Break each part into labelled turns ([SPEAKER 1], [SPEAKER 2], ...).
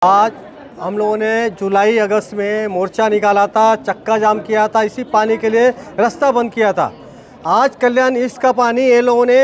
[SPEAKER 1] आज हम लोगों ने जुलाई अगस्त में मोर्चा निकाला था, चक्का जाम किया था, इसी पानी के लिए रास्ता बंद किया था। आज कल्याण ईस्ट का पानी ये लोगों ने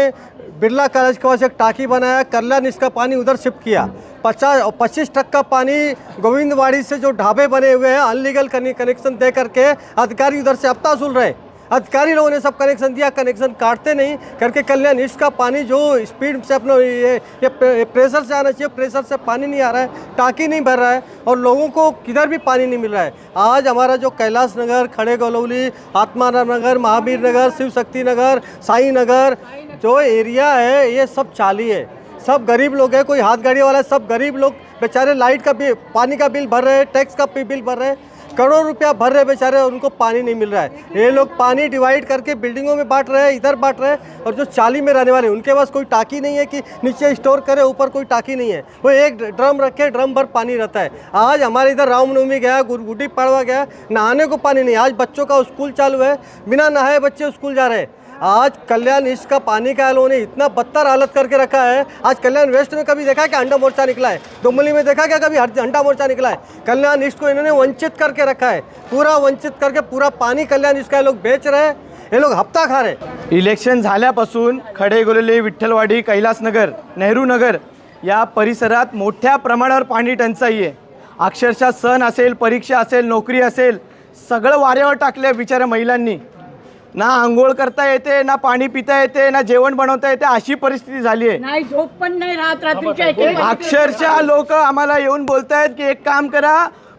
[SPEAKER 1] बिरला कॉलेज के पास एक टाकी बनाया, कल्याण ईस्ट का पानी उधर शिफ्ट किया। 25% का पानी गोविंदवाड़ी से जो ढाबे बने हुए हैं अनलीगल कनेक्शन दे करके अधिकारी उधर से हफ्ता वसूल रहे। अधिकारी लोगों ने सब कनेक्शन दिया, कनेक्शन काटते नहीं करके कल्याण ईस्ट का पानी जो स्पीड से अपना ये प्रेशर से आना चाहिए, प्रेशर से पानी नहीं आ रहा है, टाँकी नहीं भर रहा है और लोगों को किधर भी पानी नहीं मिल रहा है। आज हमारा जो कैलाश नगर, खड़े गलौली, आत्माराम नगर, महावीर नगर, शिव शक्ति नगर, साई नगर जो एरिया है ये सब चाली है, सब गरीब लोग हैं, कोई हाथ गाड़ी वाला है, सब गरीब लोग बेचारे लाइट का बिल, पानी का बिल भर रहे हैं, टैक्स का बिल भर रहे हैं, करोड़ रुपया भर रहे बेचारे, उनको पानी नहीं मिल रहा है। ये लोग पानी डिवाइड करके बिल्डिंगों में बांट रहे हैं, इधर बांट रहे हैं और जो चाली में रहने वाले उनके पास कोई टाकी नहीं है कि नीचे स्टोर करे, ऊपर कोई टाकी नहीं है, वो एक ड्रम रखे, ड्रम भर पानी रहता है। आज हमारे इधर रामनवमी गया, गुड्डी पड़वा गया, नहाने को पानी नहीं। आज बच्चों का स्कूल चालू है, बिना नहाए बच्चे स्कूल जा रहे हैं। आज कल्याण ईस्ट का पानी का लोगों इतना बदतर हालत करके रखा है। आज कल्याण वेस्ट में कभी देखा है कि अंडा मोर्चा निकला है? डुमली में देखा क्या कभी अंडा मोर्चा निकला है? कल्याण ईस्ट को इन्होंने वंचित करके रखा है, पूरा वंचित करके पूरा पानी कल्याण ईस्ट का लोग बेच रहे हैं, ये लोग हप्ता खा रहे।
[SPEAKER 2] इलेक्शन झाल्यापासून खडे गोलेले, विठ्ठलवाडी, कैलासनगर, नेहरू नगर या परिसरात मोठ्या प्रमाणावर पाणी टंचाई आहे। अक्षरशः सण असेल, परीक्षा असेल, नोकरी असेल, सगळं वाऱ्यावर टाकले बिचाऱ्या महिलांनी। ना आंघोळ करता येते, ना पाणी पिता येते, ना जेवण बनवता येते, अशी परिस्थिती झाली आहे।
[SPEAKER 3] नाही झोप पण नाही राहत रात्रीच्या।
[SPEAKER 2] अक्षरशः लोक आम्हाला येऊन बोलतायत की एक काम करा,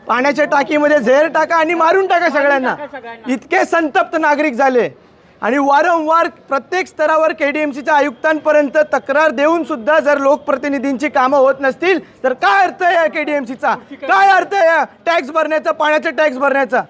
[SPEAKER 2] पाण्याच्या टाकीमध्ये झेर टाका आणि मारून टाका सगळ्यांना। इतके संतप्त नागरिक झाले आणि वारंवार प्रत्येक स्तरावर केडीएमसीच्या आयुक्तांपर्यंत तक्रार देऊन सुद्धा जर लोकप्रतिनिधींची कामं होत नसतील तर काय अर्थ आहे या केडीएमसीचा? काय अर्थ आहे या टॅक्स भरण्याचा, पाण्याचा टॅक्स भरण्याचा?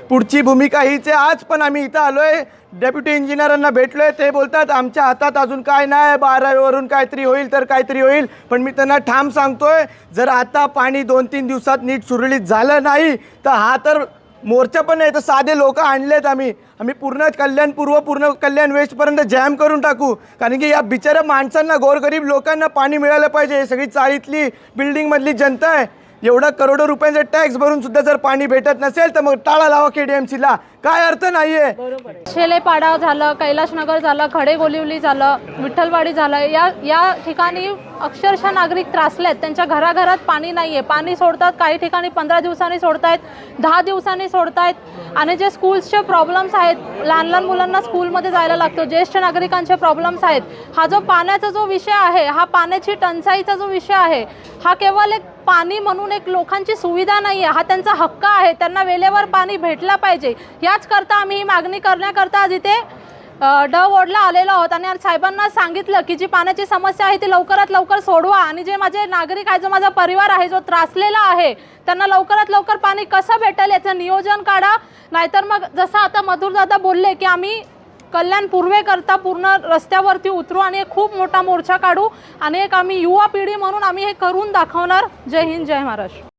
[SPEAKER 2] पुढची भूमिका हीच आहे। आज पण आम्ही इथं आलोय, डेप्युटी इंजिनियरांना भेटलोय, ते बोलतात आमच्या हातात अजून काय नाही, 12 वरून काहीतरी होईल तर काहीतरी होईल। पण मी त्यांना ठाम सांगतोय, जर आता पाणी 2-3 दिवसात नीट सुरळीत झालं नाही तर हा तर मोर्चा पण नाही तर साधे लोक आणलेत आम्ही पूर्ण कल्याण पूर्व, पूर्ण कल्याण वेस्ट पर्यंत जॅम करून टाकू। कारण की या बिचाऱ्या माणसांना, गोरगरीब लोकांना पाणी मिळालं पाहिजे। सगळी चाळीतली, बिल्डिंग मधली जनता आहे, एवढा करोडो रुपयांचा टॅक्स भरून सुद्धा जर पाणी भेटत नसेल तर मग टाळा लावा केडीएमसीला, काय अर्थ नाहीये।
[SPEAKER 4] शेलेपाडा झालं, कैलाशनगर झालं, खडे गोलिवली झालं, विठ्ठलवाडी झालं, या ठिकाणी अक्षरशः नागरिक त्रासलेत। त्यांच्या घराघरात पाणी नाहीये, पाणी सोडतात, काही ठिकाणी 15 दिवसांनी सोडतायत, 10 दिवसांनी सोडतायत। आणि जे स्कूल्सचे प्रॉब्लेम्स आहेत, लहान लहान मुलांना स्कूलमध्ये जायला लागतं, ज्येष्ठ नागरिकांचे प्रॉब्लेम्स आहेत, हा जो पाण्याचा जो विषय आहे, हा पाण्याची टंचाईचा जो विषय आहे, हा केवळ एक पाणी म्हणून एक लोकांची सुविधा नाही आहे, हा त्यांचा हक्क आहे। त्यांना वेळेवर पाणी भेटला पाहिजे। याच करता आम्ही ही मागणी करण्याकरता आज इथे वॉर्डला आलेलो आहोत आणि साहेबांना सांगितलं की जी पाण्याची समस्या आहे ती लवकरात लवकर सोडवा आणि जे माझे नागरिक आहे, जो माझा परिवार आहे जो त्रासलेला आहे, त्यांना लवकरात लवकर पाणी कसं भेटेल याचं नियोजन काढा। नाहीतर मग जसं आता मधुरदादा बोलले की आम्ही कल्याण पूर्वेकरता पूर्ण रस्त्यावरती उतरू आणि एक खूप मोठा मोर्चा काढू आणि एक आम्ही युवा पिढी म्हणून आम्ही हे करून दाखवणार। जय हिंद, जय महाराष्ट्र।